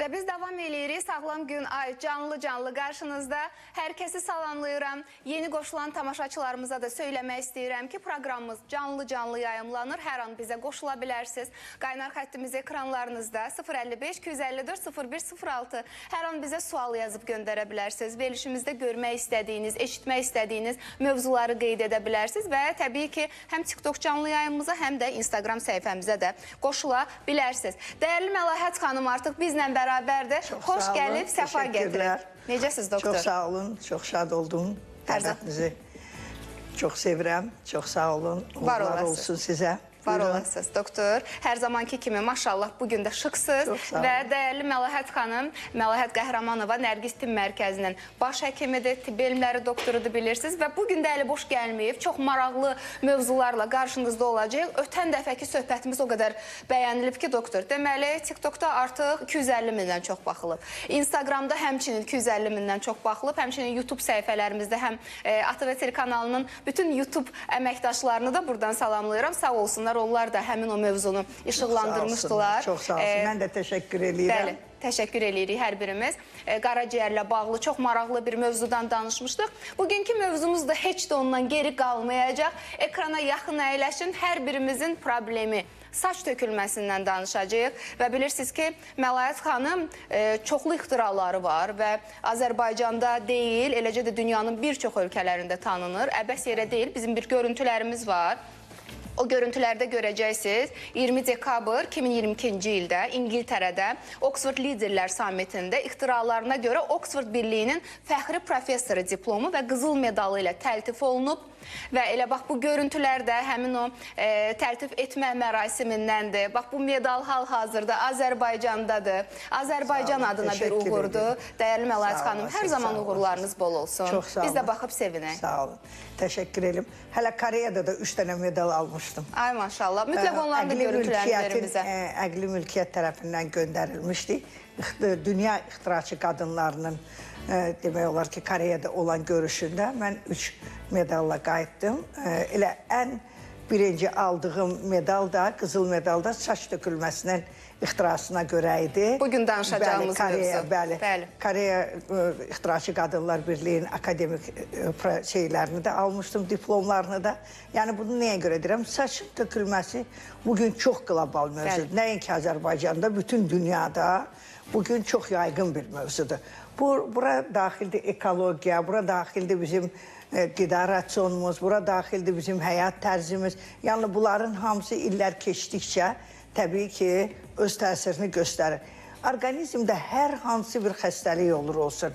Və biz davam edirik. Sağlam gün ay canlı qarşınızda. Hər kəsi salamlayıram. Yeni qoşulan tamaşaçılarımıza da söyləmək istəyirəm ki, proqramımız canlı yayımlanır. Hər an bizə qoşula bilərsiniz. Qaynar xəttimiz ekranlarınızda 055-254-0106. Hər an bizə sual yazıb göndərə bilərsiniz. Verilişimizdə görmək istədiyiniz, eşitmək istədiyiniz mövzuları qeyd edə bilərsiniz. Və təbii ki, həm TikTok canlı yayımımıza, həm də Instagram səhifəmizə də qoşula bilərsiniz. Dəyərli Məlahət xanım artıq bizlə bərabərdir. Xoş gəlib, səfa gətirək. Necəsiz doktor? Çox sağ olun, çox şad oldum. Dəvətinizi çox sevirəm, çox sağ olun. Uğurlar olsun sizə. Var olasınız doktor. Hər zamanki kimi maşallah bugün də şıqsız və dəyərli Məlahət xanım, Məlahət Qəhrəmanova Nərgiz Tibb Mərkəzinin baş həkimidir, tibb elmləri doktorudur bilirsiniz və bugün də əli boş gəlməyib. Çox maraqlı mövzularla qarşınızda olacaq. Ötən dəfəki söhbətimiz o qədər bəyənilib ki, doktor. Deməli, TikTokda artıq 250 mindən çox baxılıb. Instagramda həmçinin 250 mindən çox baxılıb. Həmçinin YouTube səhifələrimizdə həm ATV telekanalının bütün YouTube əməkdaşlarını da buradan salamlayıram. Sağ olsunlar. Onlar da həmin o mövzunu işıqlandırmışdılar. Çox sağ olsun. Mən də təşəkkür edirəm. Bəli, təşəkkür edirik hər birimiz. Qaraciyərlə bağlı çox maraqlı bir mövzudan danışmışdıq. Bugünkü mövzumuz da heç də ondan geri qalmayacaq. Ekrana yaxın əyləşin, hər birimizin problemi. Saç tökülməsindən danışacağıq və bilirsiniz ki, Məlahət xanım çoxlu ixtiraları var və Azərbaycanda deyil, eləcə də dünyanın bir çox ölkələrində tanınır. Əbəs yerə deyil, bizim bir görüntülərimiz var. O görüntülərdə görəcəksiniz, 20 dekabr 2022-ci ildə İngiltərədə Oxford Liderlər Sammitində ixtiralarına görə Oxford Birliyinin fəxri professoru diplomu və qızıl medalı ilə təltif olunub. Və elə bax bu görüntülər də həmin o təltif etmə mərasimindəndir. Bax bu medal hal-hazırda Azərbaycandadır. Azərbaycan adına bir uğurdur. Dəyərli Məlahət xanım, hər zaman uğurlarınız bol olsun. Çox sağ olun. Biz də baxıb sevinək. Sağ olun. Təşəkkür edirəm. Hələ Koreyada da 3 dənə medal almışdım. Ay maşallah. Mütləq onların da görüntülərini verin bizə. Əqli mülkiyyət tərəfindən göndərilmişdi. Dünya ixtiraçı qadınlarının demək olar ki, Koreyada olan görüşündə mən 3 medalla qayıtdım. Elə ən birinci aldığım medal da, qızıl medal da saç tökülməsinin ixtirasına görə idi. Bugün danışacağımız mövzu. Bəli. Koreya İxtiraçı Qadınlar Birliyinin akademik şeylərini də almışdım, diplomlarını da. Yəni bunu nəyə görə deyirəm? Saç tökülməsi bugün çox qlobal mövzudur. Nəinki Azərbaycanda, bütün dünyada bugün çox yaygın bir mövzudur. Bura daxildir ekologiya, bura daxildir bizim qida rasionumuz, bura daxildir bizim həyat tərzimiz. Yəni bunların hamısı illər keçdikcə təbii ki, öz təsirini göstərir. Orqanizmdə hər hansı bir xəstəlik olur olsun,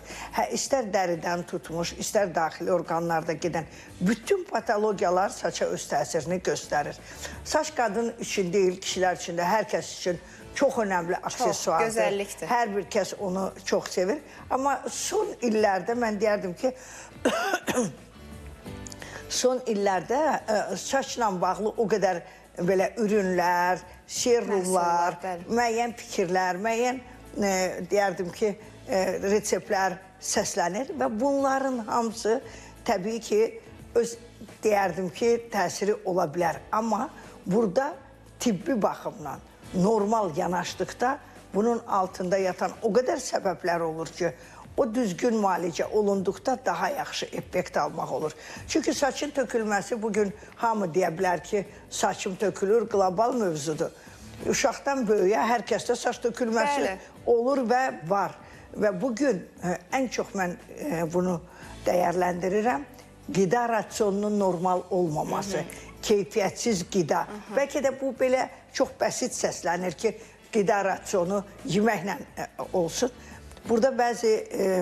istər dəridən tutmuş, istər daxili orqanlarda gedən bütün patologiyalar saça öz təsirini göstərir. Saç qadın üçün deyil, kişilər üçün də, hər kəs üçün çox önəmli aksesuardır. Çox gözəllikdir. Hər bir kəs onu çox sevir. Amma son illərdə mən deyərdim ki, son illərdə saçla bağlı o qədər belə ürünlər, serumlar, müəyyən fikirlər, müəyyən deyərdim ki, reseptlər səslənir və bunların hamısı təbii ki, öz deyərdim ki, təsiri ola bilər. Amma burada tibbi baxımdan normal yanaşdıqda bunun altında yatan o qədər səbəblər olur ki, o düzgün müalicə olunduqda daha yaxşı effekt almaq olur. Çünki saçın tökülməsi bugün hamı deyə bilər ki, saçım tökülür, qlobal mövzudur. Uşaqdan böyüyə hər kəsdə saç tökülməsi olur və var. Və bugün ən çox mən bunu dəyərləndirirəm. Qida rasionunun normal olmaması, keyfiyyətsiz qida. Bəlkə də bu belə çox bəsit səslənir ki, qida rasionu yeməklə olsun. Burada bəzi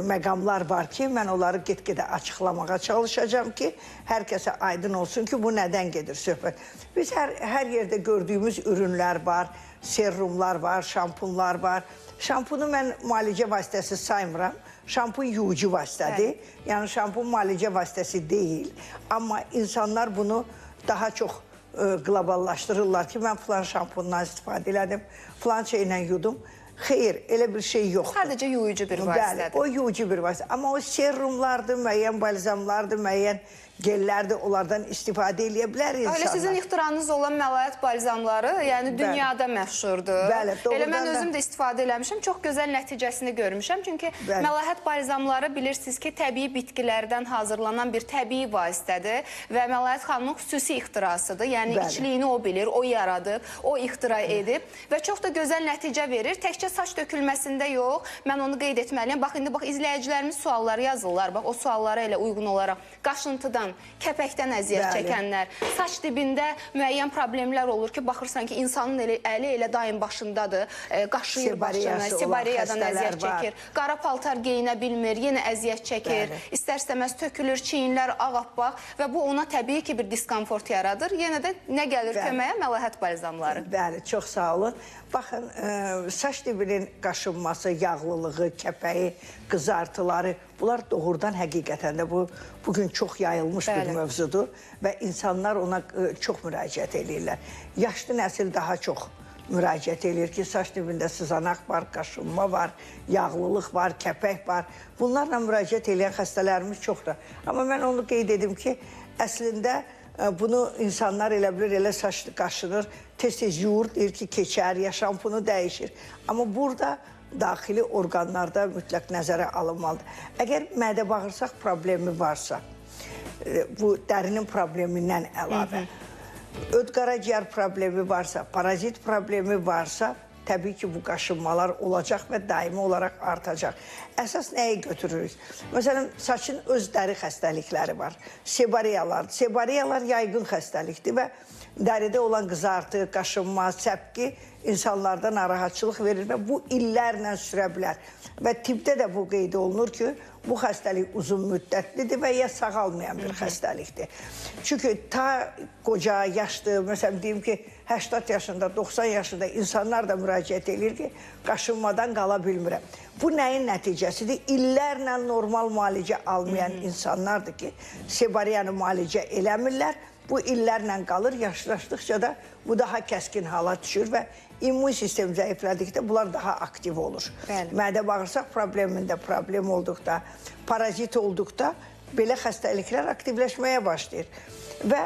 məqamlar var ki, mən onları get-gedə açıqlamağa çalışacağım ki, hər kəsə aydın olsun ki, bu nədən gedir söhbət. Biz hər yerdə gördüyümüz ürünlər var, serumlar var, şampunlar var. Şampunu mən müalicə vasitəsi saymıram. Şampun yuyucu vasitədir. Yəni şampun müalicə vasitəsi deyil. Amma insanlar bunu daha çox qloballaşdırırlar ki, mən filan şampundan istifadə elədim, filan şeylə yudum. Xeyr, elə bir şey yoxdur. Sadəcə yuyucu bir vasitədir. Bəli, o yuyucu bir vasitə. Amma o serumlardır, müəyyən balzamlardır, müəyyən gellər də onlardan istifadə edə bilər insanlar. Öyle sizin ixtiranız olan məlahət balzamları, yəni dünyada məşhurdur. Bəli, Elə mən özüm də istifadə eləmişəm, çox gözəl nəticəsini görmüşəm. Çünki məlahət balzamları bilirsiniz ki, təbii bitkilərdən hazırlanan bir təbii vasitədir və Məlahət xanımın xüsusi ixtirasıdır. Yəni içliyini o bilir, o yaradıb, o ixtira edib və çox da gözəl nəticə verir. Təkcə saç dökülməsində yox, mən onu qeyd etməliyəm. Bax, indi izləyicilərimiz sualları yazırlar. Bax, o suallara elə uyğun olaraq qaşıntıdan, kəpəkdən əziyyət çəkənlər, saç dibində müəyyən problemlər olur ki, baxırsan ki, insanın əli elə daim başındadır, qaşıyır başını, sibariyadan əziyyət çəkir, qara paltar geyinə bilmir, yenə əziyyət çəkir, istər-istəməz tökülür, çiyinlər ağappaq və bu ona təbii ki, bir diskomfort yaradır. Yenə də nə gəlir köməyə? Məlahət balzamları. Bəli, çox sağ olun. Baxın, saç dibinin qaşınması, yağlılığı, kəpəyi, qızartıları, bunlar doğrudan həqiqətən də bugün çox yayılmış bir mövzudur və insanlar ona çox müraciət edirlər. Yaşlı nəsil daha çox müraciət edir ki, saç dibində sızanaq var, qaşınma var, yağlılıq var, kəpək var. Bunlarla müraciət edən xəstələrimiz çoxdur. Amma mən onu qeyd edim ki, əslində bunu insanlar elə bilir, elə saçlı qaşınır, tez-tez yuyur, deyir ki, keçər, ya şampunu dəyişir. Amma burada daxili orqanlarda mütləq nəzərə alınmalıdır. Əgər mədə-bağırsaq problemi varsa, bu dərinin problemindən əlavə, öd-qaraciyər problemi varsa, parazit problemi varsa, təbii ki, bu qaşınmalar olacaq və daimi olaraq artacaq. Əsas nəyi götürürük? Məsələn, saçın öz dəri xəstəlikləri var. Sebariyalar. Sebariyalar yaygın xəstəlikdir və dəridə olan qızartı, qaşınma, səpki insanlarda narahatçılıq verir və bu illərlə sürə bilər. Və tibbdə də bu qeyd olunur ki, bu xəstəlik uzun müddətlidir və ya sağalmayan bir xəstəlikdir. Çünki ta qoca, yaşlı, məsələn, deyim ki, 80 yaşında, 90 yaşında insanlar da müraciət edir ki, qaşınmadan qala bilmirəm. Bu nəyin nəticəsidir? İllərlə normal müalicə almayan insanlardır ki, sebariyanı müalicə eləmirlər. Bu illərlə qalır, yaşlaşdıqca da bu daha kəskin hala düşür və immun sistem zəiflədikdə bunlar daha aktiv olur. Mədə-bağırsaq problemində problem olduqda, parazit olduqda belə xəstəliklər aktivləşməyə başlayır. Və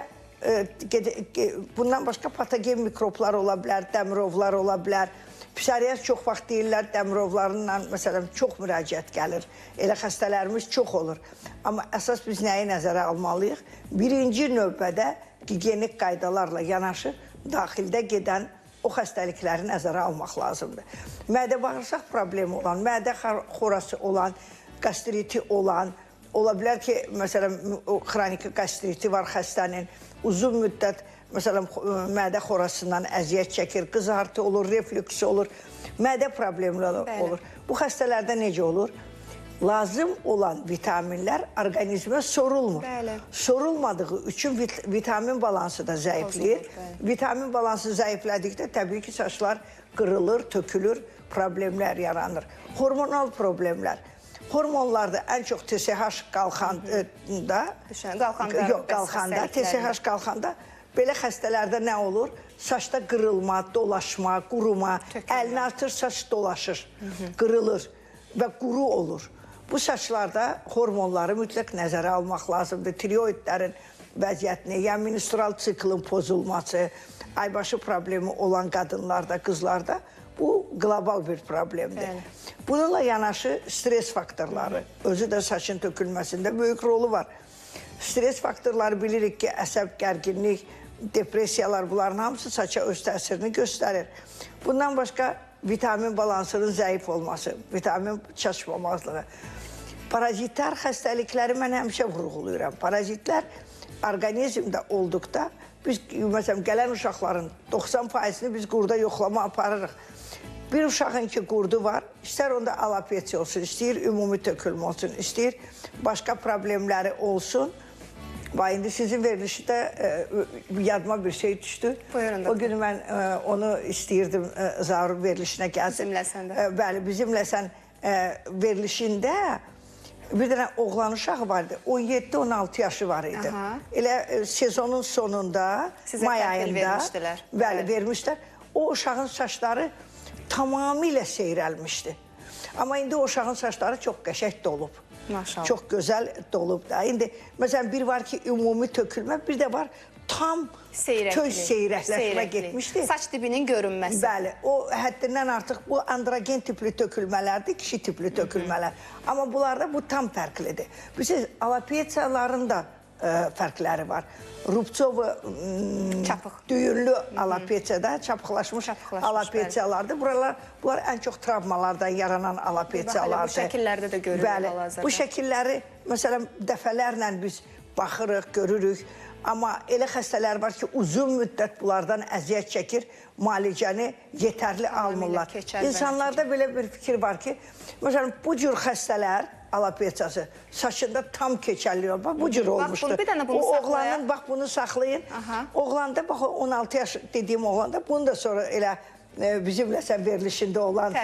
bundan başqa patogen mikroblar ola bilər, dəmirovlar ola bilər. Psoriaz çox vaxt deyirlər, dəmirovlarla məsələn çox müraciət gəlir. Elə xəstələrimiz çox olur. Amma əsas biz nəyi nəzərə almalıyıq? Birinci növbədə gigiyenik qaydalarla yanaşı daxildə gedən o xəstəlikləri nəzərə almaq lazımdır. Mədə-bağırsaq problemi olan, mədə xorası olan, qastriti olan, ola bilər ki, məsələn, xroniki qastriti var xəstənin, uzun müddət, məsələn, mədə xorasından əziyyət çəkir, qızartı olur, reflüks olur, mədə problemləri olur. Bu xəstələrdə necə olur? Lazım olan vitaminlər orqanizmə sorulmur. Sorulmadığı üçün vitamin balansı da zəifləyir. Vitamin balansı zəiflədikdə təbii ki, saçlar qırılır, tökülür, problemlər yaranır. Hormonal problemlər. Hormonlarda ən çox TSH qalxanda, TSH qalxanda belə xəstələrdə nə olur? Saçda qırılma, dolaşma, quruma, əlini artır, saç dolaşır, qırılır və quru olur. Bu saçlarda hormonları mütləq nəzərə almaq lazımdır. Tiroidlərin vəziyyətini, yəni menstrual siklin pozulması, aybaşı problemi olan qadınlarda, qızlarda bu qlobal bir problemdir. Bununla yanaşı stres faktorları, özü də saçın tökülməsində böyük rolu var. Stres faktorları bilirik ki, əsəb, gərginlik, depressiyalar, bunların hamısı saça öz təsirini göstərir. Bundan başqa vitamin balansının zəif olması, vitamin çatışmamazlığı. Parazitlər xəstəlikləri mən həmişə vurğulayıram. Parazitlər orqanizmdə olduqda, biz məsələn, gələn uşaqların 90%-ni biz qurda yoxlama aparırıq. Bir uşağın ki, qurdu var, istər onda alopesiya olsun, istəyir ümumi tökülmə olsun, istəyir başqa problemləri olsun. Və indi sizin verilişdə yadıma bir şey düşdü. O gün mən onu istəyirdim Zaur verilişinə gəlsin. Bizimləsən də. Bəli, bizimləsən verilişində bir dənə oğlan uşağı vardı, 17-16 yaşı var idi. Elə sezonun sonunda, may ayında vermişdilər. O uşağın saçları tamamilə seyrəlmişdi. Amma indi o uşağın saçları çox qəşəng dolub. Maşallah. Çox gözəl dolub da. İndi məsələn bir var ki, ümumi tökülmə, bir də var tam töz seyrəkləşmə getmişdi. Saç dibinin görünməsi. Bəli, o həddindən artıq bu androgen tipli tökülmələrdir, kişi tipli tökülmələr. Amma bunlarda bu tam fərqlidir. Bilirsiniz, alopesiyaların da fərqləri var. Rubçovu düyünlü alopesiyada, çapıqlaşmış alopesiyalardır. Bunlar ən çox travmalardan yaranan alopesiyalardır. Bu şəkillərdə də görürük. Bəli, bu şəkilləri məsələn dəfələrlə biz baxırıq, görürük. Amma elə xəstələr var ki, uzun müddət bunlardan əziyyət çəkir, müalicəni yetərli almırlar. İnsanlarda belə bir fikir var ki, məsələn, bu cür xəstələr, alopesiyası, saçında tam keçərli olur. Bu cür olmuşdur. O oğlanın, bax bunu saxlayın. Oğlanda, bax 16 yaş dediyim oğlanda, bunu da sonra elə bizimlə sən verilişində olan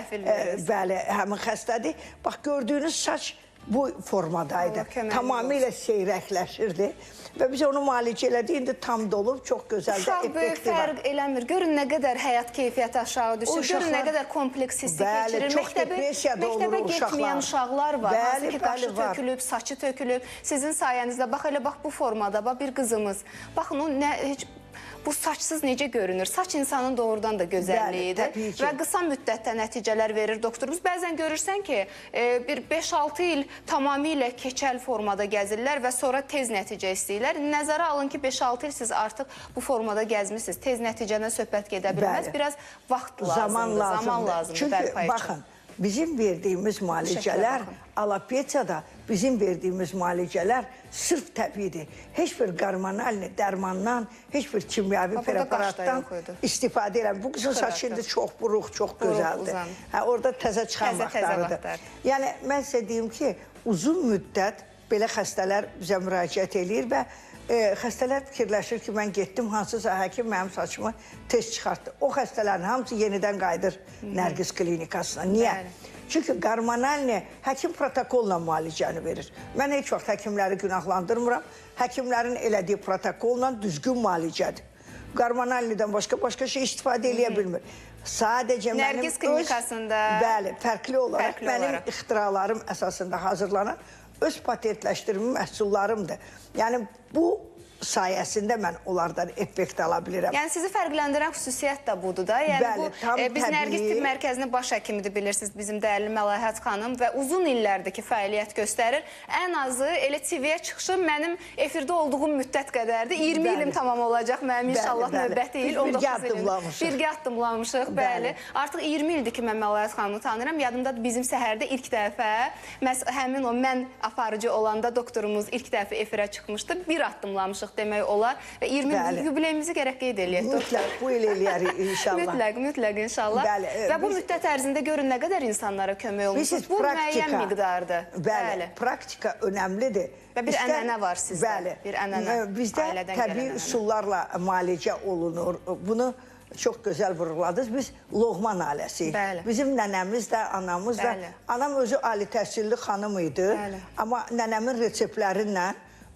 bəli, həmin xəstədir. Bax, gördüyünüz saç bu formadaydı. Tamamilə seyrəkləşirdi. Və biz onu müalicə elədik, indi tam dolub, çox gözəl də effekti var. Uşaq böyük fərq eləmir. Görün nə qədər həyat keyfiyyəti aşağı düşür. Görün nə qədər kompleks hissi keçirir. Çox depressiyada olur uşaqlar. Məktəbə getməyən uşaqlar var. Hansı ki, qaşı tökülüb, saçı tökülüb. Sizin sayənizdə, bax elə bax bu formada, bax bir qızımız. Baxın, o nə heç... Bu saçsız necə görünür? Saç insanın doğrudan da gözəlliyidir və qısa müddətdə nəticələr verir doktorumuz. Bəzən görürsən ki, bir 5-6 il tamamilə keçəl formada gəzirlər və sonra tez nəticə istəyirlər. Nəzərə alın ki, 5-6 il siz artıq bu formada gəzmişsiniz. Tez nəticədən söhbət gedə bilməz. Biraz vaxt lazımdır, zaman lazımdır bərpa üçün. Baxın, bizim verdiyimiz müalicələr, alopesiyada bizim verdiyimiz müalicələr sırf təbiidir. Heç bir hormonal dərmandan, heç bir kimyəvi preparatdan istifadə edən. Bu qızın saçı indi çox buruq, çox gözəldir. Orada təzə çıxan vaxtlarıdır. Yəni, mən sizə deyim ki, uzun müddət belə xəstələr bizə müraciət edir və xəstələr fikirləşir ki, mən getdim, hansısa həkim mənim saçımı tez çıxartdı. O xəstələrin hamısı yenidən qayıdır Nərgiz klinikasına. Niyə? Çünki hormonal həkim protokolla müalicəni verir. Mən heç vaxt həkimləri günahlandırmıram. Həkimlərin elədiyi protokolla düzgün müalicədir. Hormonaldən başqa şey istifadə eləyə bilmir. Sadəcə mənim Nərgiz klinikasında... Bəli, fərqli olaraq mənim ixtiralarım əsasında hazırlanan öz patentləşdirmə məhsullarımdır. Yəni, bu sayəsində mən onlardan effekt ala bilirəm. Yəni, sizi fərqləndirən xüsusiyyət də budur da. Bəli, tam təbii. Biz Nərgiz Tibb Mərkəzinin baş həkimidir, bilirsiniz, bizim dəyərli Məlahət xanım və uzun illərdir ki, fəaliyyət göstərir. Ən azı elə TV-yə çıxışım mənim efirdə olduğum müddət qədərdir. 20 ilim tamam olacaq, mənim inşallah növbət deyil. Birgə addımlamışıq, bəli. Artıq 20 ildir ki, mən Məlahət xanımı tanıyıram. Yadımdadır, bizim səhərdə ilk dəfə, həmin o mən aparıcı olanda doktorumuz ilk dəfə efirə çıxmışdı. Bir addımlamışıq demək olar və 20 yubileyimizi gərək qeyd eləyək. Mütləq, bu il eləyərik inşallah. Mütləq inşallah. Və bu müddət ərzində görün nə qədər insanlara kömək olmuşsunuz. Bu müəyyən miqdardır. Bəli, praktika önəmlidir. Və bir ənənə var sizdə. Bəli, bizdə təbii üsullarla müalicə olunur. Bunu çox gözəl vurğuladınız. Biz Loğman ailəsiyik. Bizim nənəmiz də, anamız da. Anam özü ali təhsilli xanım idi. Amma nənəmin reseptlərinlə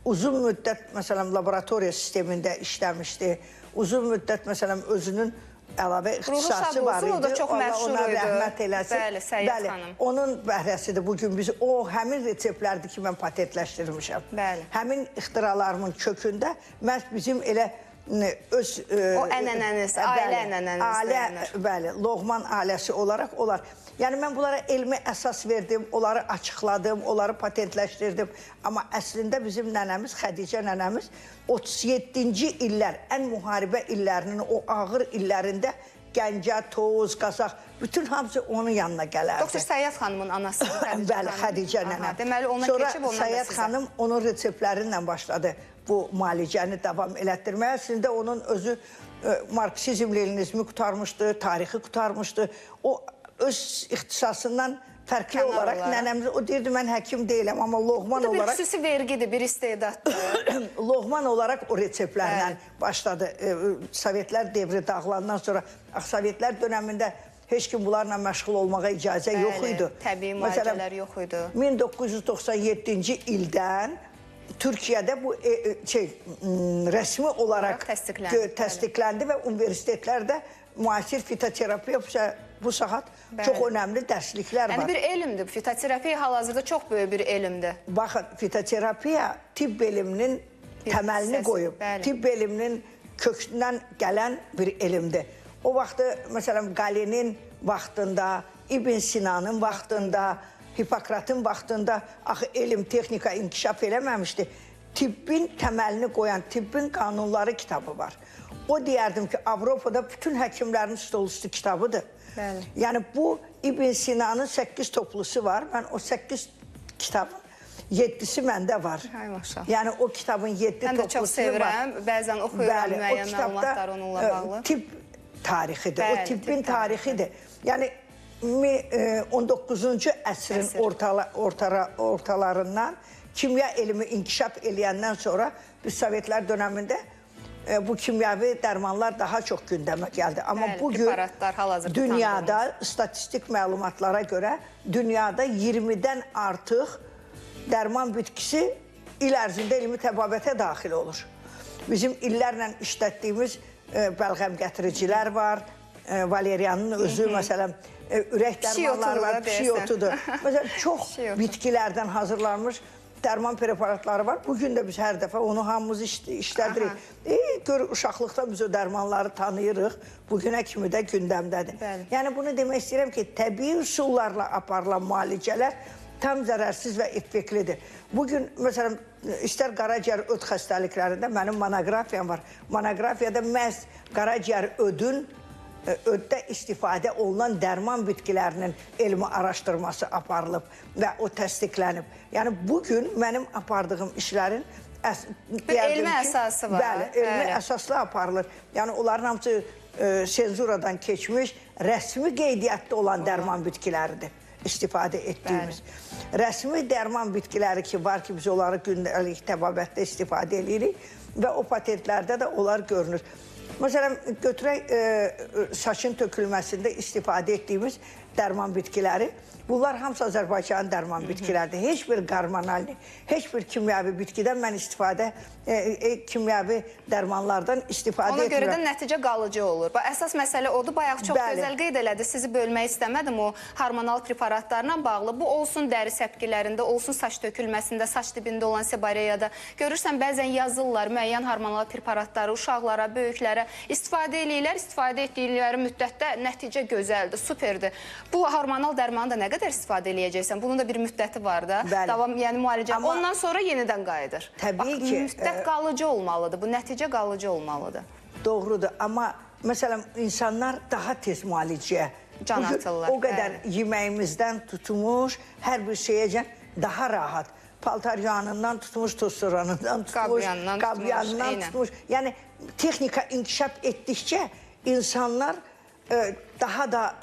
uzun müddət, məsələn, laboratoriya sistemində işləmişdi. Uzun müddət, məsələn, özünün əlavə ixtisası var idi. O da çox məşhur idi. Ona rəhmət eləsin. Bəli, Səyyad xanım. Onun bəhrəsidir bugün biz. O, həmin reseptlərdir ki, mən patentləşdirmişəm. Həmin ixtiralarımın kökündə məhz bizim elə öz... O ənənəniz, ailə ənənəniz dayanır. Bəli, Loğman ailəsi olaraq olar. Yəni, mən bunlara elmi əsas verdim, onları açıqladım, onları patentləşdirdim. Amma əslində bizim nənəmiz, Xədicə nənəmiz 37-ci illər, ən müharibə illərinin o ağır illərində Gəncə, Toz, Qazaq, bütün hamısı onun yanına gələrdi. Doktor Səyyad xanımın anası Xədicə xanım. Bəli, Xədicə nənəm. Deməli, ona keçib ondan da sizə. Sonra Səyyad xanım onun reseptlərinlə başladı bu müalicəni davam elətdirməyə. Əslində onun özü marksizm, leninizmi qutarmışdı, tarixi qutarmışdı. O öz ixtisasından fərqli olaraq nənəmiz, o deyirdi, mən həkim deyiləm, amma Loğman olaraq... Bu da bir xüsusi vergidir, bir istedaddır. Loğman olaraq o reseptlərlə başladı. Sovetlər devri dağılandan sonra, Sovetlər dönəmində heç kim bunlarla məşğul olmağa icazə yox idi. Təbii müalicələr yox idi. 1997-ci ildən Türkiyədə bu rəsmi olaraq təsdiqləndi və universitetlərdə müasir fitoterapiya bu saat çox önəmli dərsliklər var. Yəni bir elmdir, fitoterapiya hal-hazırda çox böyük bir elmdir. Baxın, fitoterapiya tibb elminin təməlini qoyub, tibb elminin kökündən gələn bir elmdir. O vaxtı, məsələn, Galenin vaxtında, İbn Sinanın vaxtında, Hipokratın vaxtında axı elm, texnika inkişaf eləməmişdi. Tibbin təməlini qoyan, tibbin qanunları kitabı var. O deyərdim ki, Avropada bütün həkimlərin stolüstü kitabıdır. Bəli. Yəni bu İbn Sinanın 8 toplusu var. Mən o 8 kitabın 7'si məndə var. Hay maşallah. Yəni o kitabın 7 toplusu var. Mən də çox sevirəm. Bəzən oxuyuram müəyyən məlumatlar onunla bağlı. Tibb tarixidir. O tibbin tarixidir. Yəni 19-cu əsrin ortalarından kimya elmi inkişaf eləyəndən sonra biz Sovetlər dönəmində bu kimyavi dərmanlar daha çox gündəmə gəldi. Amma bugün dünyada statistik məlumatlara görə dünyada 20-dən artıq dərman bitkisi il ərzində elmi təbabətə daxil olur. Bizim illərlə işlətdiyimiz bəlğəm gətiricilər var, valeriyanın özü, məsələn, ürək dərmanları var, pişiyotudur. Məsələn, çox bitkilərdən hazırlanmış dərman preparatları var. Bugün də biz hər dəfə onu hamımız işlədirik. Gör, uşaqlıqda biz o dərmanları tanıyırıq. Bugünə kimi də gündəmdədir. Yəni, bunu demək istəyirəm ki, təbii üsullarla aparılan müalicələr tam zərərsiz və effektlidir. Bugün, məsələn, istər qaraciyər öd xəstəliklərində mənim monoqrafiyam var. Monoqrafiyada məhz qaraciyər öddə istifadə olunan dərman bitkilərinin elmi araşdırması aparılıb və o təsdiqlənib. Yəni, bugün mənim apardığım işlərin elmi əsası var. Bəli, elmi əsaslı aparılır. Yəni, onların hamısı senzuradan keçmiş, rəsmi qeydiyyatda olan dərman bitkiləridir istifadə etdiyimiz. Rəsmi dərman bitkiləri ki, var ki, biz onları gündəlik təbabətdə istifadə edirik və o patentlərdə də onlar görünür. Məsələn, götürək saçın tökülməsində istifadə etdiyimiz dərman bitkiləri. Bunlar hamısı Azərbaycanın dərman bitkiləridir. Heç bir qarmonalni, heç bir kimyavi bitkidən mən kimyavi dərmanlardan istifadə etmirəm. Ona görə də nəticə qalıcı olur. Əsas məsələ odur. Bayaq çox gözəl qeyd elədi. Sizi bölmək istəmədim o hormonal preparatlarla bağlı. Bu olsun dəri səpkilərində, olsun saç tökülməsində, saç dibində olan seboreyada. Görürsən, bəzən yazırlar müəyyən hormonal preparatları uşaqlara, böyüklərə istifadə edirlər. İstifadə etdikləri müddətdə nəticə gözəldir, superdir. Bu hormonal dərmanı da nə qədər istifadə eləyəcəksən? Bunun da bir müddəti var da. Davam, yəni müalicə. Ondan sonra yenidən qayıdır. Təbii ki. Müddət qalıcı olmalıdır. Bu nəticə qalıcı olmalıdır. Doğrudur. Amma məsələn, insanlar daha tez müalicəyə can atırlar. O qədər yeməyimizdən tutmuş, hər bir şeyəcən daha rahat. Paltar yağından tutmuş, tostoranından tutmuş, qabyanından tutmuş. Yəni, texnika inkişaf etdikcə insanlar daha da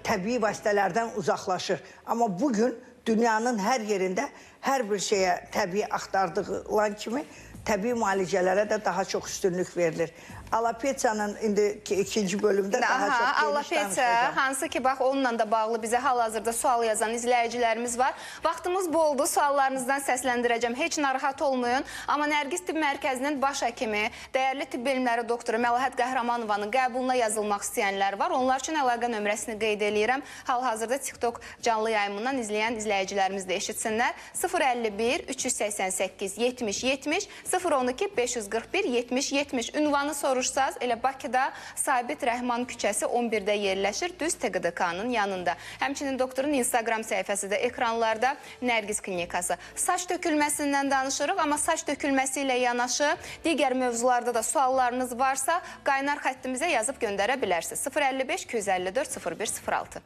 təbii vasitələrdən uzaqlaşır. Amma bugün dünyanın hər yerində hər bir şeyə təbii axtardılan kimi təbii müalicələrə də daha çox üstünlük verilir. Alopesiyanın indi ikinci bölümdə daha çox geniş danışacağım. Hansı ki, bax, onunla da bağlı bizə hal-hazırda sual yazan izləyicilərimiz var. Vaxtımız boldur, suallarınızdan səsləndirəcəm. Heç narahat olmayın. Amma Nərgiz Tibb Mərkəzinin baş həkimi, dəyərli tibb elmləri doktoru Məlahət Qəhrəmanovanın qəbuluna yazılmaq istəyənlər var. Onlar üçün əlaqə nömrəsini qeyd edirəm. Hal-hazırda TikTok canlı yayımından izləyən izləyicilərimiz də eşitsinlər. 051-388-70-70, 012-541-70-70. Ünvanı soruşursaq, elə Bakıda Sabit Rəhman küçəsi 11-də yerləşir, düz TQDK-nın yanında. Həmçinin doktorun Instagram səhifəsi də ekranlarda Nərgiz klinikası. Saç tökülməsindən danışırıq, amma saç tökülməsi ilə yanaşı digər mövzularda da suallarınız varsa qaynar xəttimizə yazıb göndərə bilərsiniz. 055-254-0106.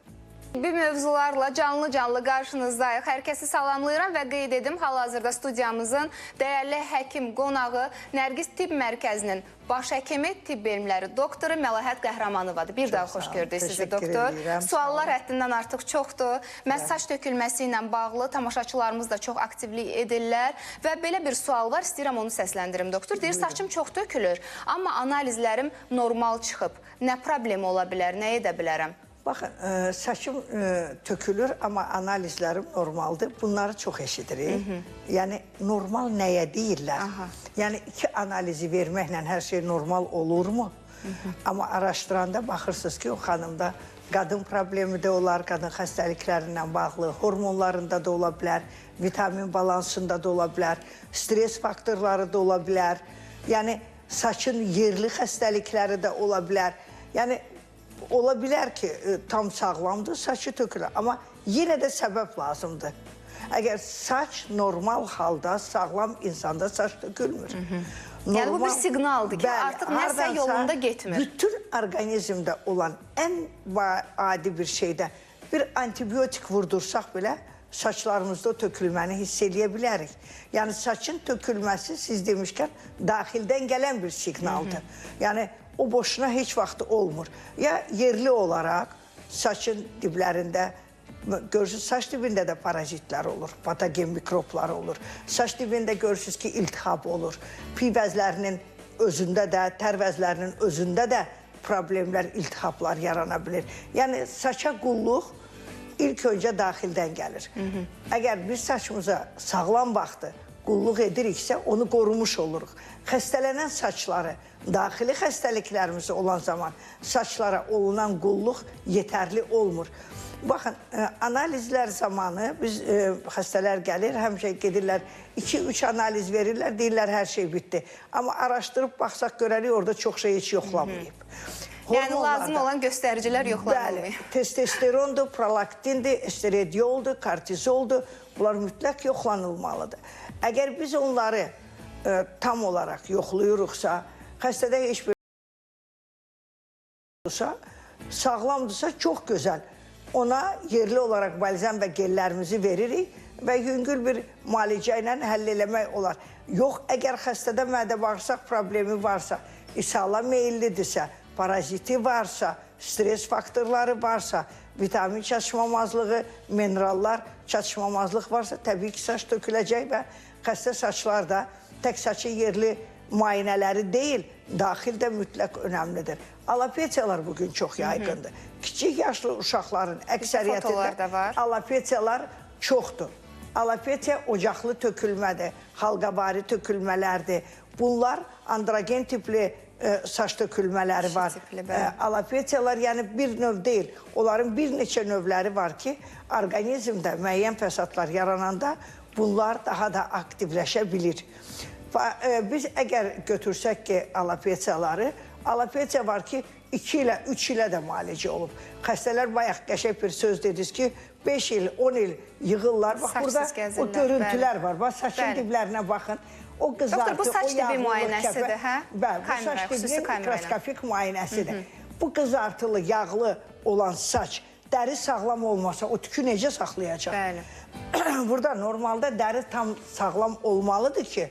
Bir mövzularla canlı qarşınızdayıq. Hər kəsi salamlayıram və qeyd edim. Hal-hazırda studiyamızın dəyərli həkim qonağı Nərgiz Tibb Mərkəzinin baş həkimi, tibb elmləri doktoru Məlahət Qəhrəmanovadır. Bir daha xoş gördük sizi, doktor. Suallar həddindən artıq çoxdur. Məhz saç tökülməsi ilə bağlı tamaşaçılarımız da çox aktivlik edirlər. Və belə bir sual var, istəyirəm onu səsləndirim, doktor. Deyir, saçım çox tökülür, amma analizlərim normal çıxıb. Nə problem ola bilər, nə edə bilərəm? Baxın, saçım tökülür, amma analizlərim normaldır. Bunları çox eşidirik. Yəni, normal nəyə deyirlər? Yəni, iki analizi verməklə hər şey normal olurmu? Amma araşdıranda baxırsınız ki, o xanımda qadın problemi də olar, qadın xəstəliklərindən bağlı, hormonlarında da ola bilər, vitamin balansında da ola bilər, stres faktorları da ola bilər, yəni saçın yerli xəstəlikləri də ola bilər. Yəni, ola bilər ki, tam sağlamdır, saçı tökülür, amma yenə də səbəb lazımdır. Əgər saç normal halda, sağlam insanda saç tökülmür. Yəni, bu bir siqnaldır ki, artıq nəsə yolunda getmir. Bütün orqanizmdə olan ən adi bir şeydə bir antibiotik vurdursaq belə, saçlarımızda tökülməni hiss edə bilərik. Yəni, saçın tökülməsi, siz demişkən, daxildən gələn bir siqnaldır. Yəni, o boşuna heç vaxt olmur. Ya yerli olaraq saçın diblərində, görürsünüz, saç dibində də parazitlər olur, patogen mikroblar olur. Saç dibində görürsünüz ki, iltihab olur. Piy vəzlərinin özündə də, tər vəzlərinin özündə də problemlər, iltihablar yarana bilir. Yəni, saça qulluq ilk öncə daxildən gəlir. Əgər biz saçımıza sağlam vaxtı qulluq ediriksə, onu qorumuş oluruq. Xəstələnən saçları, daxili xəstəliklərimiz olan zaman saçlara olunan qulluq yetərli olmur. Baxın, analizlər zamanı biz xəstələr gəlir, həmişə gedirlər, 2-3 analiz verirlər, deyirlər hər şey bitdi. Amma araşdırıb baxsaq görərik, orada çox şey heç yoxlamayıb. Yəni, lazım olan göstəricilər yoxlanılmayıb. Bəli, testosterondur, prolaktindir, estradioldur, kortizoldur, bunlar mütləq yoxlanılmalıdır. Əgər biz onları tam olaraq yoxlayırıqsa, xəstədə heç bir sağlamdırsa, çox gözəl. Ona yerli olaraq balzam və gellərimizi veririk və yüngül bir müalicə ilə həll eləmək olar. Yox, əgər xəstədə mədə-bağırsaq problemi varsa, ishala meyillidirsə, paraziti varsa, stres faktorları varsa, vitamin çatışmamazlığı, minerallar çatışmamazlıq varsa, təbii ki, saç töküləcək və xəstə saçlar da tək saçı yerli müayinələri deyil, daxil də mütləq önəmlidir. Alopesiyalar bugün çox yaygındır. Kiçik yaşlı uşaqların əksəriyyətində alopesiyalar çoxdur. Alopesiya ocaqlı tökülmədir, halqavari tökülmələrdir. Bunlar androgen tipli saç tökülmələri var. Alopesiyalar yəni bir növ deyil. Onların bir neçə növləri var ki, orqanizmdə müəyyən fəsadlar yarananda bunlar daha da aktivləşə bilir. Biz əgər götürsək ki, alopesiyaları, alopesiya var ki, 2 ilə, 3 ilə də müalicə olub. Xəstələr bayaq qəşəng bir söz dediniz ki, 5 il, 10 il yığırlar. Bax, burada o görüntülər var. Bax, saçın diblərinə baxın. O qızartı, bu saç dibi müayinəsidir, hə? Bəli, bu saç dibi mikroskopik müayinəsidir. Bu qızartılı, yağlı olan saç, dəri sağlam olmasa, o tükü necə saxlayacaq? Bəli. Burada normalda dəri tam sağlam olmalıdır ki,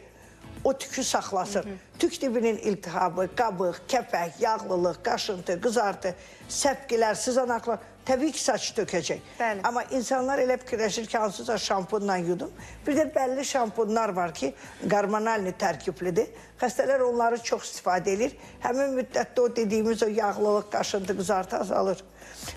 o tükü saxlasın. Tük dibinin iltihabı, qabıq, kəpək, yağlılıq, qaşıntı, qızartı, səpkilər, sızanaqlar təbii ki, saç tökəcək. Amma insanlar elə fikirləşir ki, hansısa şampunla yudum. Bir də bəlli şampunlar var ki, hormonalni tərkiblidir. Xəstələr onları çox istifadə edir. Həmin müddətdə o dediyimiz o yağlılıq, qaşıntı, qızartı azalır.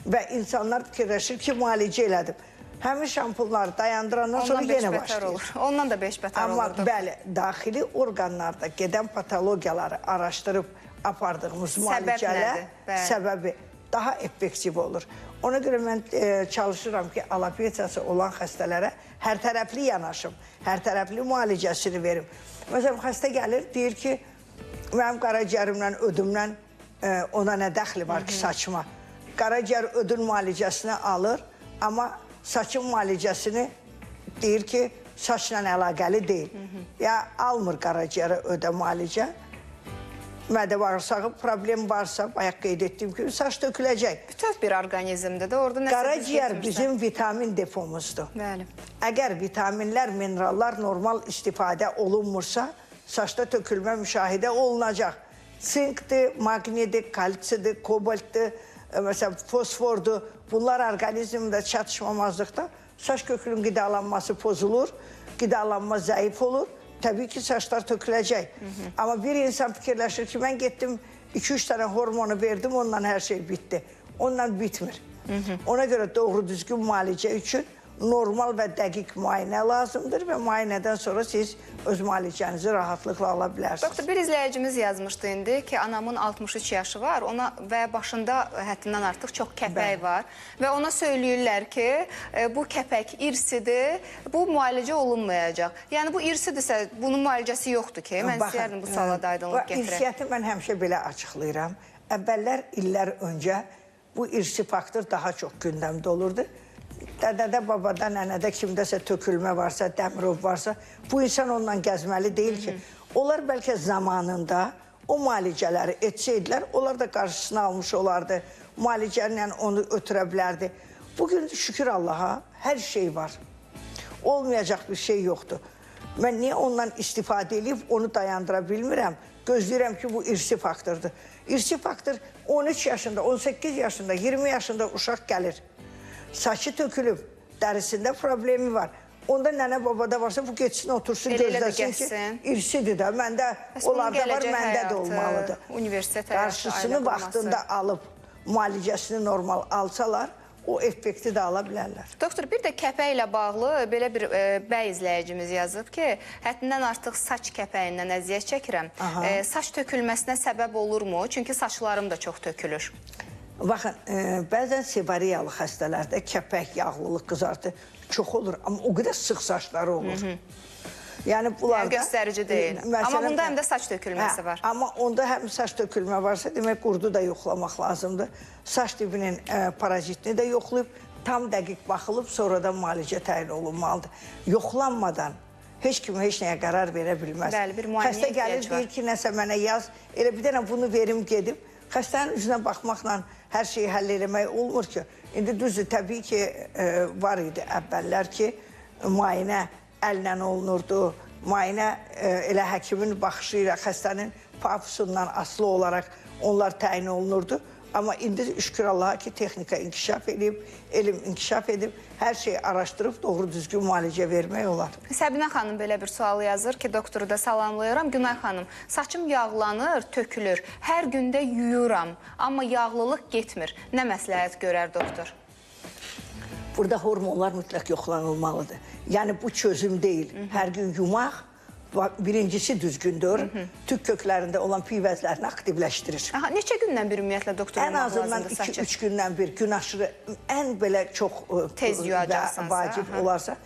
Və insanlar fikirləşir ki, müalicə elədim. Həmin şampunları dayandırandan sonra yenə başlayır. Ondan da 5 bətar olurdu. Amma bəli, daxili orqanlarda gedən patologiyaları araşdırıb apardığımız müalicələr səbəbi daha effektiv olur. Ona görə mən çalışıram ki, alopesiyası olan xəstələrə hər tərəfli yanaşım, hər tərəfli müalicəsini verim. Məsələn, xəstə gəlir, deyir ki, mənim qaraciyərimlə, ödümlə ona nə dəxli var ki, saçma. Qaraciyər ödün müalicəsini alır, amma saçın müalicəsini deyir ki, saçla əlaqəli deyil. Ya almır qaraciyərə ödə müalicə, mədə-bağırsağı problem varsa, bayaq qeyd etdiyim kimi, saç töküləcək. Bütöv bir orqanizmdə də orada nəsə qaraciyər bizim vitamin depomuzdur. Əgər vitaminlər, minerallar normal istifadə olunmursa, saçda tökülmə müşahidə olunacaq. Sinkdir, maqnidir, kalsidir, kobaltdır, məsələn, fosfordur. Bunlar orqanizmdə çatışmamazlıqda saç kökünün qidalanması pozulur, qidalanma zəif olur. Təbii ki, saçlar töküləcək. Amma bir insan fikirləşir ki, mən getdim, 2-3 dənə hormonu verdim, ondan hər şey bitdi. Ondan bitmir. Ona görə doğru düzgün müalicə üçün normal və dəqiq müayinə lazımdır və müayinədən sonra siz öz müalicənizi rahatlıqla ala bilərsiniz. Doktor, bir izləyicimiz yazmışdı indi ki, anamın 63 yaşı var və başında həddindən artıq çox kəpək var və ona söyləyirlər ki, bu kəpək irsidir, bu müalicə olunmayacaq. Yəni, bu irsidirsə, bunun müalicəsi yoxdur ki, mən istəyərdim bu suala da aydınlıq gətirək. İrsiyyəti mən həmişə belə açıqlayıram. Əvvəllər, illər öncə bu irsi faktor daha çox gündəmdə olurdu. Dədədə, babada, nənədə kimdəsə tökülmə varsa, dəmirov varsa, bu insan onunla gəzməli deyil ki. Onlar bəlkə zamanında o müalicələri etsəydilər, onlar da qarşısını almış olardı, müalicələ onu ötürə bilərdi. Bugün şükür Allaha, hər şey var. Olmayacaq bir şey yoxdur. Mən niyə ondan istifadə edib onu dayandıra bilmirəm? Gözləyirəm ki, bu irsi faktordur. İrsi faktor 13 yaşında, 18 yaşında, 20 yaşında uşaq gəlir. Saçı tökülüb, dərisində problemi var. Onda nənə babada varsa bu geçsin, otursun, gözləsin ki, irsidir də. Məndə onlarda var, məndə də olmalıdır. Qarşısını vaxtında alıb, müalicəsini normal alsalar, o effekti də ala bilərlər. Doktor, bir də kəpək ilə bağlı belə bir bəy izləyicimiz yazıb ki, həddindən artıq saç kəpəyindən əziyyət çəkirəm. Saç tökülməsinə səbəb olurmu? Çünki saçlarım da çox tökülür. Baxın, bəzən sevariyalı xəstələrdə kəpək, yağlılıq, qızartı çox olur, amma o qədər sıx saçları olur. Yəni, bunlarda... Göstərici deyil. Amma bunda həm də saç tökülməsi var. Amma onda həm saç tökülmə varsa, demək, qurdu da yoxlamaq lazımdır. Saç dibinin parazitini də yoxlayıb, tam dəqiq baxılıb, sonradan müalicə təyin olunmalıdır. Yoxlanmadan heç kim heç nəyə qərar verə bilməz. Bəli, bir müayinəyə Xəstə gəlir, deyir ki, nəsə mənə yaz, elə bir dənə bunu verim, gedib. Xəstənin üzünə baxmaqla hər şeyi həll eləmək olmur ki. İndi düzdür, təbii ki, var idi əvvəllər ki, müayinə əllə olunurdu. Müayinə elə həkimin baxışı ilə xəstənin papusundan asılı olaraq onlar təyin olunurdu. Amma indi şükür Allaha ki, texnika inkişaf edib, elm inkişaf edib, hər şeyi araşdırıb doğru düzgün müalicə vermək olar. Səbinə xanım belə bir sual yazır ki, doktoru da salamlayıram. Günay xanım, saçım yağlanır, tökülür. Hər gündə yuyuram, amma yağlılıq getmir. Nə məsləhət görər doktor? Burada hormonlar mütləq yoxlanılmalıdır. Yəni, bu çözüm deyil. Hər gün yumaq, birincisi düzgündür. Tük köklərində olan pivəzlərini aktivləşdirir. Neçə gündən bir ümumiyyətlə doktor olmaq lazımdır saçı? Ən azından 2-3 gündən bir gün aşırı ən belə çox tez yuyacaqsansa, vacib olarsa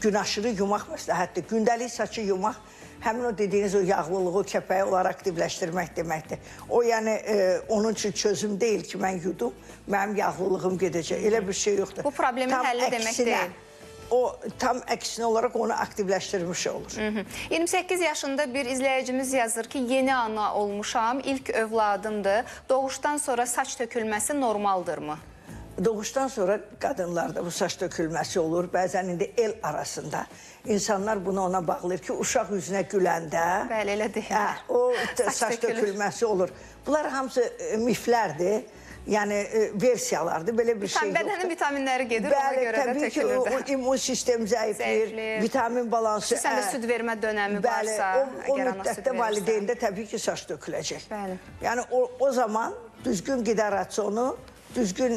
gün aşırı yumaq məsləhətdir. Gündəlik saçı yumaq həmin o dediyiniz o yağlılığı, o kəpəyi olaraq aktivləşdirmək deməkdir. O, yəni, onun üçün çözüm deyil ki, mən yudum, mənim yağlılığım gedəcək. Elə bir şey yoxdur. Bu problemin həlli demək deyil. O, tam əksinə olaraq onu aktivləşdirmiş olur. 28 yaşında bir izləyicimiz yazır ki, yeni ana olmuşam, ilk övladımdır. Doğuşdan sonra saç tökülməsi normaldırmı? Doğuşdan sonra qadınlarda bu saç tökülməsi olur. Bəzən indi el arasında insanlar bunu ona bağlayır ki, uşaq üzünə güləndə bəli, elə deyirlər. O saç tökülməsi olur. Bunlar hamısı miflərdir. Yəni, versiyalardır, belə bir şey yoxdur. Bədənin vitaminləri gedir, ona görə də tökülür. Təbii ki, o immun sistem zəifləyir, vitamin balansı... Xüsusən də süd vermə dönəmi varsa, o müddətdə valideyndə təbii ki, saç töküləcək. Yəni, o zaman düzgün qida rasionu, düzgün,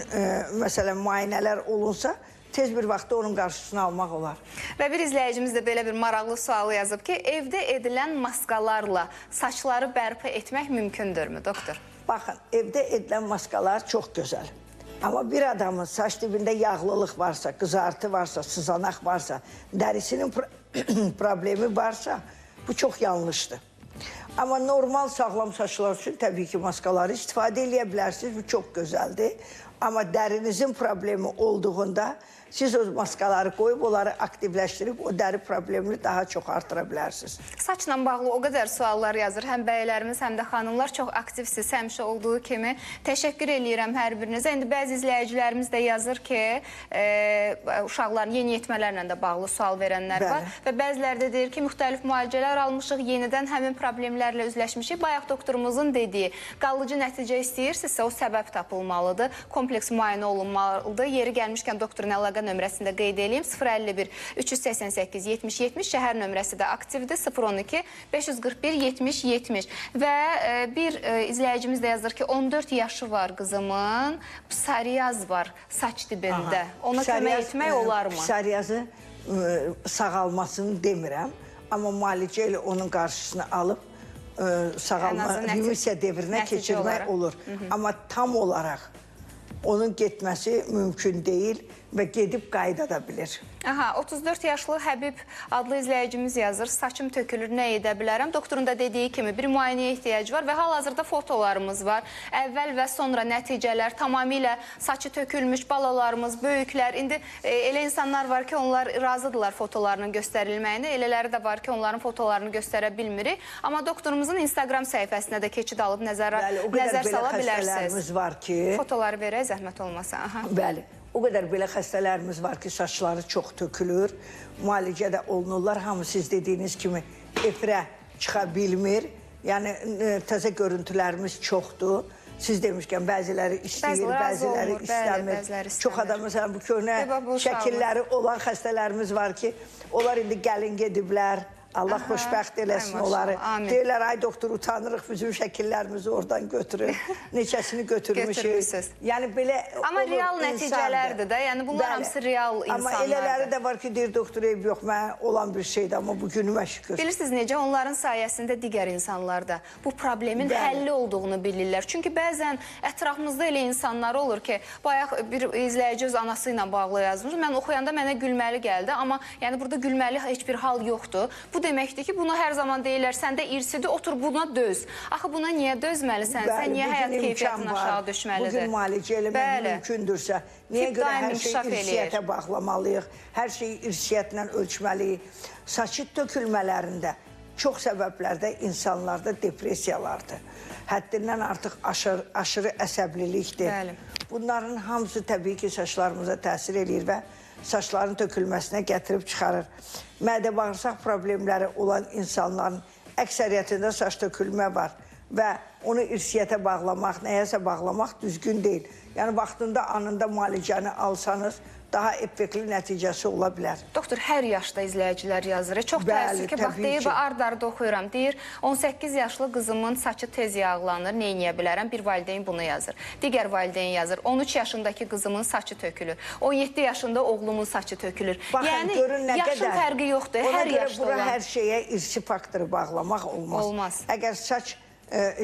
məsələn, müayinələr olunsa, tez bir vaxtda onun qarşısını almaq olar. Və bir izləyicimiz də belə bir maraqlı sualı yazıb ki, evdə edilən maskalarla saçları bərpa etmək mümkündürmü, doktor? Baxın, evdə edilən maskalar çox gözəl. Amma bir adamın saç dibində yağlılıq varsa, qızartı varsa, sızanaq varsa, dərisinin problemi varsa, bu çox yanlışdır. Amma normal sağlam saçlar üçün təbii ki, maskaları istifadə edə bilərsiniz, bu çox gözəldir. Amma dərinizin problemi olduğunda siz o maskaları qoyub, onları aktivləşdirib, o dəri problemini daha çox artıra bilərsiniz. Saçla bağlı o qədər suallar yazır. Həm bəylərimiz, həm də xanımlar çox aktivsiz, həmişə olduğu kimi. Təşəkkür eləyirəm hər birinizə. İndi bəzi izləyicilərimiz də yazır ki, uşaqların yeniyetmələrlə də bağlı sual verənlər var. Və bəziləri də deyir ki, müxtəlif müalicələr almışıq, yenidən həmin problemlərlə üzləşmişik. Bayaq doktorumuzun dediyi, qalıcı nəticə istəyirsinizsə, o səbəb tapılmalıdır, kompleks müayinə olunmalıdır. Yeri gəlmişkən doktorun əlaqədar əlaqə nömrəsində qeyd edeyim. 051 388 70 70 şəhər nömrəsi də aktivdir. 012 541 70 70 və bir izləyicimiz də yazır ki, 14 yaşı var qızımın, psoriaz var saç dibində. Ona kömək etmək olarmı? Psoriazı sağalmasını demirəm, amma müalicə ilə onun qarşısını alıb sağalma, remisiya devrinə keçirmək olur. Amma tam olaraq onun getməsi mümkün deyil və gedib qayıda da bilir. Aha, 34 yaşlı Həbib adlı izləyicimiz yazır. Saçım tökülür, nə edə bilərəm? Doktorun da dediyi kimi bir müayinəyə ehtiyac var və hal-hazırda fotolarımız var. Əvvəl və sonra nəticələr, tamamilə saçı tökülmüş balalarımız, böyüklər. İndi elə insanlar var ki, onlar razıdırlar fotolarının göstərilməyinə. Elələri də var ki, onların fotolarını göstərə bilmirik. Amma doktorumuzun Instagram səhifəsinə də keçid alıb nəzər sala bilərsiniz. O qədər belə xəstələrimiz var ki... Fotoları verək, zəhmət olmasa. Bəli. O qədər belə xəstələrimiz var ki, saçları çox tökülür, müalicə də olunurlar. Hamı siz dediyiniz kimi efirə çıxa bilmir. Yəni, təzə görüntülərimiz çoxdur. Siz demişkən, bəziləri istəyir, bəziləri istəmir. Çox adam, məsələn, bu köhnə şəkilləri olan xəstələrimiz var ki, onlar indi gəlin gediblər. Allah xoşbəxt eləsin onları. Deyirlər, ay doktor, utanırıq, bizim şəkillərimizi oradan götürür. Neçəsini götürmüşük. Yəni, belə olur. Amma real nəticələrdir də, yəni bunlar hamısı real insanlardır. Amma elələri də var ki, deyir, doktor, eyb yox, mənə olan bir şeydir, amma bu günümə şükür. Bilirsiniz necə, onların sayəsində digər insanlar da bu problemin həlli olduğunu bilirlər. Çünki bəzən ətrafımızda elə insanlar olur ki, bayaq bir izləyici öz anası ilə bağlı yazmış. Mən oxuyanda mənə gülməli gəldi, amma yəni burada gülməli heç bir hal yoxdur. Bu deməkdir ki, bunu hər zaman deyirlər, səndə irsidir, otur buna döz. Axı buna niyə dözməlisən? Sən niyə həyat keyfiyyətin aşağı düşməlidir? Bugün müalicə eləmək mümkündürsə, niyə görə hər şeyi irsiyyətə bağlamalıyıq, hər şeyi irsiyyətlə ölçməliyik? Saçı tökülmələrində çox səbəblərdə insanlarda depressiyalardır. Həddindən artıq aşırı əsəblilikdir. Bunların hamısı təbii ki, saçlarımıza təsir edir və saçların tökülməsinə gətirib çıxarır. Mədə-bağırsaq problemləri olan insanların əksəriyyətində saç tökülmə var və onu irsiyyətə bağlamaq, nəyəsə bağlamaq düzgün deyil. Yəni, vaxtında, anında müalicəni alsanız, daha effektli nəticəsi ola bilər. Doktor, hər yaşda izləyicilər yazır. Çox təəssüf ki, bax, deyir və ard-arda oxuyuram. Deyir, 18 yaşlı qızımın saçı tez yağlanır, neyniyə bilərəm? Bir valideyn bunu yazır. Digər valideyn yazır. 13 yaşındakı qızımın saçı tökülür. 17 yaşında oğlumun saçı tökülür. Yəni, yaşın fərqi yoxdur, hər yaşda olan. Bura hər şeyə irsi faktoru bağlamaq olmaz. Olmaz. Əgər saç,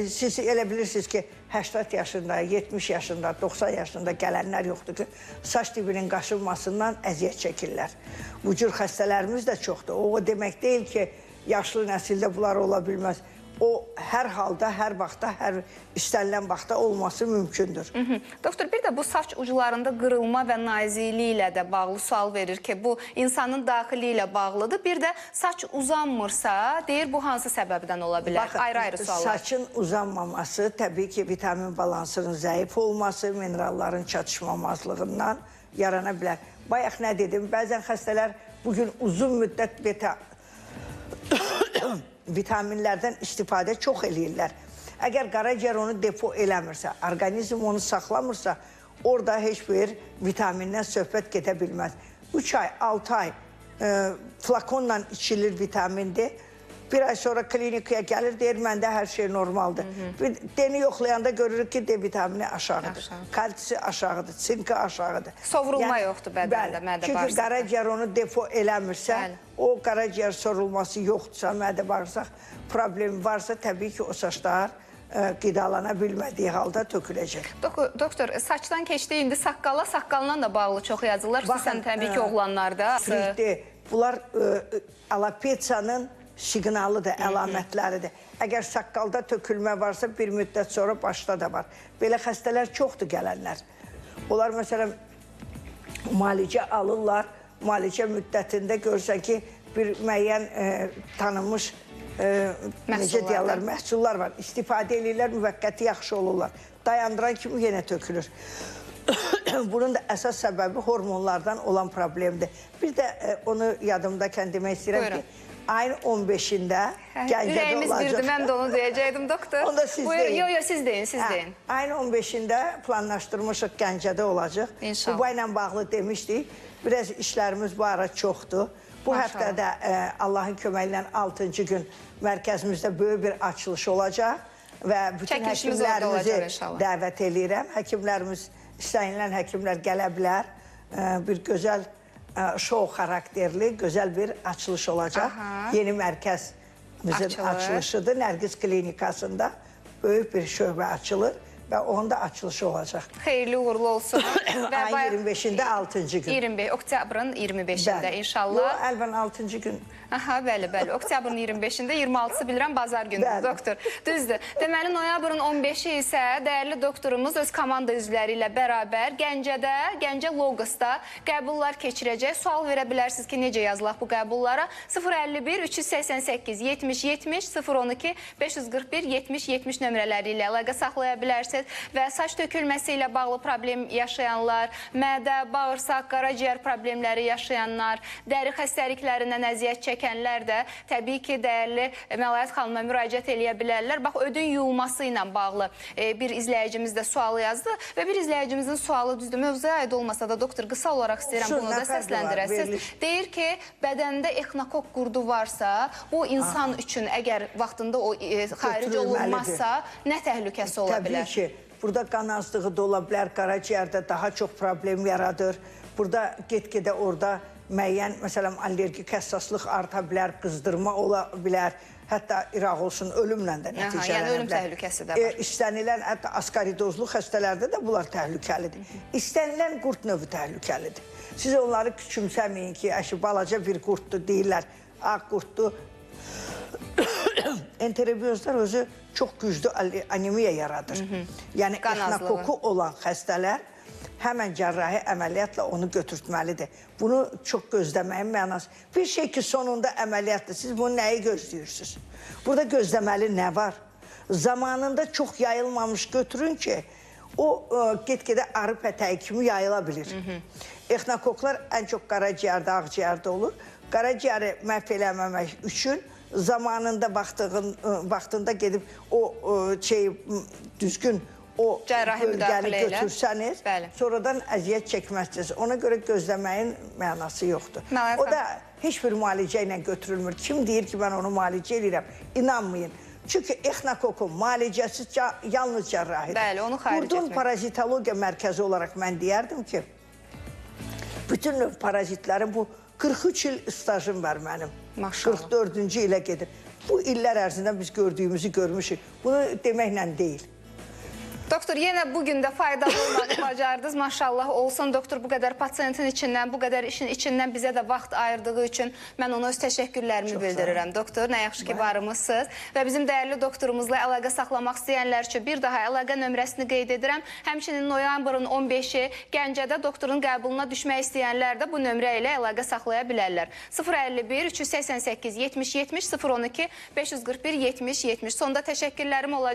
siz elə bilirsiniz ki, 80 yaşında, 70 yaşında, 90 yaşında gələnlər yoxdur ki, saç dibinin qaşınmasından əziyyət çəkirlər. Bu cür xəstələrimiz də çoxdur. O demək deyil ki, yaşlı nəsildə bunlar ola bilməz. O, hər halda, hər vaxtda, hər istənilən vaxtda olması mümkündür. Doktor, bir də bu saç uclarında qırılma və nazikliyi ilə də bağlı sual verir ki, bu insanın daxili ilə bağlıdır. Bir də saç uzanmırsa, deyir, bu hansı səbəbdən ola bilər? Ayrı-ayrı suallar. Saçın uzanmaması, təbii ki, vitamin balansının zəif olması, mineralların çatışmamazlığından yarana bilər. Bayaq nə dedim, bəzən xəstələr bugün uzun müddət vitaminlərdən istifadə çox eləyirlər. Əgər qaraciyər onu depo eləmirsə, orqanizm onu saxlamırsa, orada heç bir vitamindən söhbət gedə bilməz. 3 ay, 6 ay flakonla içilir vitamindir. Bir ay sonra klinikaya gəlir, deyir, məndə hər şey normaldır. Deni yoxlayanda görürük ki, D vitamini aşağıdır. Kalsisi aşağıdır, sinki aşağıdır. Sovrulma yoxdur bədəndə, mədə bağırsaq. Çünki qaraciyər onu depo eləmirsə, o qaraciyər sorulması yoxdursa, mədə bağırsaq problemi varsa, təbii ki, o saçlar qidalana bilmədiyi halda töküləcək. Doktor, saçdan keçdi, indi saqqala, saqqalından da bağlı çox yazırlar. Xüsusən təbii ki, oğlanlarda. Bunlar alopesiyanın siqnalıdır, əlamətləridir. Əgər saqqalda tökülmə varsa, bir müddət sonra başda da var. Belə xəstələr çoxdur gələnlər. Onlar, məsələn, müalicə alırlar, müalicə müddətində görsən ki, bir müəyyən tanınmış məhsullar var. İstifadə edirlər, müvəqqəti yaxşı olurlar. Dayandıran kimi yenə tökülür. Bunun da əsas səbəbi hormonlardan olan problemdir. Bir də onu yadımdakən demək istəyirəm ki, ayın 15-də Gəncədə ürəyimiz olacaq. birdir, mən də onu deyəcəkdim, doktor. Onu da siz deyin. Yox, siz deyin, siz deyin. Ayın 15-də planlaşdırmışıq Gəncədə olacaq. İnşallah. Bu bayla bağlı demişdik. Biraz işlərimiz bu ara çoxdur. Bu Maşallah. həftədə Allahın köməyi ilə 6-cı gün mərkəzimizdə böyük bir açılış olacaq və bütün Çəkilişimiz orada olacaq həkimlərimizi inşallah. dəvət eləyirəm. Həkimlərimiz, istənilən həkimlər gələ bilər. Bir gözəl şou xarakterli, gözəl bir açılış olacaq. Aha. Yeni mərkəzimizin Açılır. açılışıdır. Nərgiz klinikasında böyük bir şöbə açılır və onun da açılışı olacaq. Xeyirli uğurlu olsun. Ayın 25-də 6-cı gün. 25, oktyabrın 25-də Bəli. inşallah. Yox, əlbən 6-cı gün. Aha, bəli. Oktyabrın 25-də, 26-sı bilirəm, bazar gündür, Bəli. doktor. Düzdür. Deməli, noyabrın 15-i isə dəyərli doktorumuz öz komanda üzvləri ilə bərabər Gəncədə, Gəncə Logosda qəbullar keçirəcək. Sual verə bilərsiniz ki, necə yazılaq bu qəbullara? 051 388 70 70 012 541 70 70 nömrələri ilə əlaqə saxlaya bilərsiniz və saç tökülməsi ilə bağlı problem yaşayanlar, mədə, bağırsaq, qaraciyər problemləri yaşayanlar, dəri xəstəliklərindən əziyyət çəkənlər də təbii ki, dəyərli Məlayət xanıma müraciət eləyə bilərlər. Bax, ödün yuyulması ilə bağlı bir izləyicimiz də sualı yazdı və bir izləyicimizin sualı düzdür. Mövzuya aid olmasa da doktor, qısa olaraq istəyirəm bunu da səsləndirəsiniz. Deyir ki, bədəndə exnokok qurdu varsa, bu insan üçün əgər vaxtında o xaric olunmazsa, nə təhlükəsi ola bilər? Təbii ki, burada qan azlığı da ola bilər, qaraciyərdə daha çox problem yaradır. Burada get-gedə orada müəyyən, məsələn, allergik həssaslıq arta bilər, qızdırma ola bilər, hətta iraq olsun, ölümlə də nəticələnə bilər. Yəni ölüm təhlükəsi də var. İstənilən, hətta askaridozlu xəstələrdə də bunlar təhlükəlidir. İstənilən qurd növü təhlükəlidir. Siz onları küçümsəməyin ki, balaca bir qurddur deyirlər, ağ qurddur. Enterobiyozlar özü çox güclü anemiya yaradır. Yəni, exnokoku olan xəstələr həmən cərrahi əməliyyatla onu götürtməlidir. Bunu çox gözləməyin mənası. Bir şey ki, sonunda əməliyyatdır. Siz bunu nəyi gözləyirsiniz? Burada gözləməli nə var? Zamanında çox yayılmamış götürün ki, o get-gedə arı pətəyi kimi yayıla bilir. Exnokoklar ən çox qaraciyərdə, ağciyərdə olur. Qaraciyəri məhv eləməmək üçün zamanında vaxtında gedib o düzgün o bölgəni götürsəniz, sonradan əziyyət çəkməzsiniz. Ona görə gözləməyin mənası yoxdur. O da heç bir müalicə ilə götürülmür. Kim deyir ki, mən onu müalicə edirəm? İnanmayın. Çünki exnokokun müalicəsi yalnız cərrahidir. Bəli, onu xaric etmək. Qurdun parazitologiya mərkəzi olaraq mən deyərdim ki, bütün növ parazitlərin bu 43 il stajım var mənim. 44-cü ilə gedir. Bu illər ərzində biz gördüyümüzü görmüşük. Bunu deməklə deyil. Doktor, yenə bugün də faydalı olmağı bacardınız. Maşallah olsun. Doktor, bu qədər pasiyentin içindən, bu qədər işin içindən bizə də vaxt ayırdığı üçün mən ona öz təşəkkürlərimi bildirirəm. Doktor, nə yaxşı ki, varımızsınız. Və bizim dəyərli doktorumuzla əlaqə saxlamaq istəyənlər üçün bir daha əlaqə nömrəsini qeyd edirəm. Həmçinin noyabrın 15-i Gəncədə doktorun qəbuluna düşmək istəyənlər də bu nömrə ilə əlaqə saxlaya bilərlər. 051 388 70 70 012 541 70 70. Sonda təşəkkürlərim olacaq.